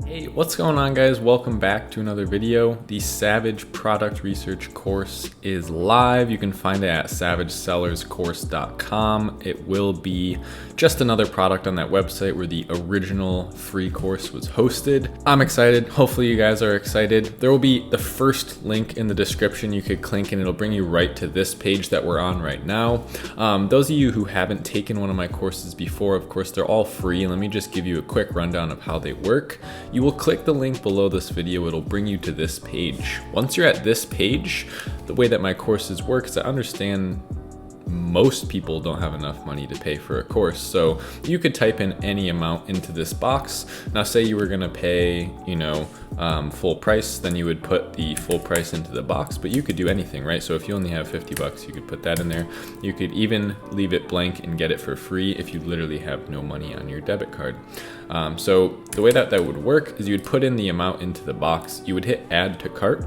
Hey, what's going on guys? Welcome back to another video. The Savage Product Research course is live. You can find it at savagesellerscourse.com. It will be just another product on that website where the original free course was hosted. I'm excited. Hopefully you guys are excited. There will be the first link in the description you could click and it'll bring you right to this page that we're on right now. Those of you who haven't taken one of my courses before, of course, they're all free. And let me just give you a quick rundown of how they work. You will click the link below this video. It'll bring you to this page. Once you're at this page, the way that my courses work is I understand most people don't have enough money to pay for a course. So you could type in any amount into this box. Now say you were gonna pay, full price, then you would put the full price into the box, but you could do anything, right? So if you only have 50 bucks, you could put that in there. You could even leave it blank and get it for free if you literally have no money on your debit card. So the way that would work is you would put in the amount into the box, you would hit add to cart.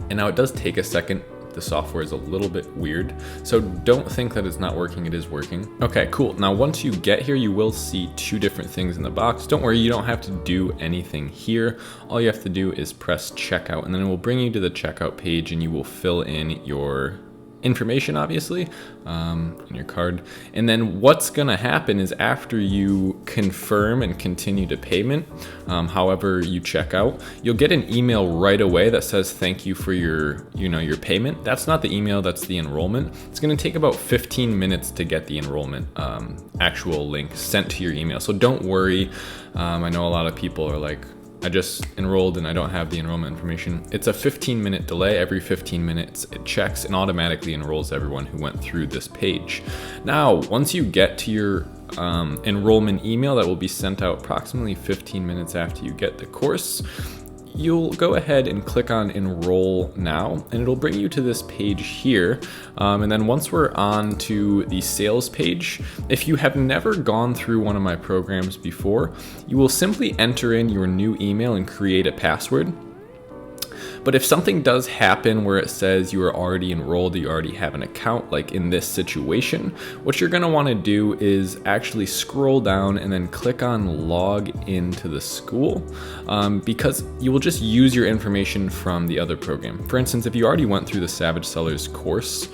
And now it does take a second. The software is a little bit weird, so don't think that it's not working, it is working. Okay, cool. Now once you get here, you will see two different things in the box. Don't worry, you don't have to do anything here. All you have to do is press checkout, and then it will bring you to the checkout page and you will fill in your information, obviously, in your card. And then what's gonna happen is after you confirm and continue to payment, however you check out, you'll get an email right away that says thank you for your payment. That's not the email, that's the enrollment. It's gonna take about 15 minutes to get the enrollment actual link sent to your email. So don't worry. I know a lot of people are like, I just enrolled and I don't have the enrollment information. It's a 15-minute delay. Every 15 minutes it checks and automatically enrolls everyone who went through this page. Now, once you get to your enrollment email that will be sent out approximately 15 minutes after you get the course, you'll go ahead and click on enroll now and it'll bring you to this page here. And then once we're on to the sales page, if you have never gone through one of my programs before, you will simply enter in your new email and create a password. But if something does happen where it says you are already enrolled, you already have an account, like in this situation, what you're gonna wanna do is actually scroll down and then click on log into the school, because you will just use your information from the other program. For instance, if you already went through the Savage Sellers course,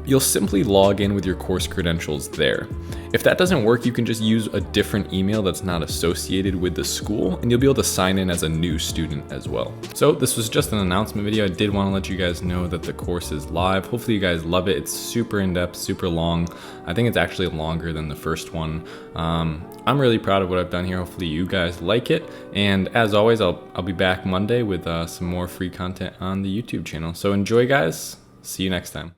you'll simply log in with your course credentials there. If that doesn't work, you can just use a different email that's not associated with the school, and you'll be able to sign in as a new student as well. So this was just an announcement video. I did want to let you guys know that the course is live. Hopefully you guys love it. It's super in-depth, super long. I think it's actually longer than the first one. I'm really proud of what I've done here. Hopefully you guys like it. And as always, I'll be back Monday with some more free content on the YouTube channel. So enjoy, guys. See you next time.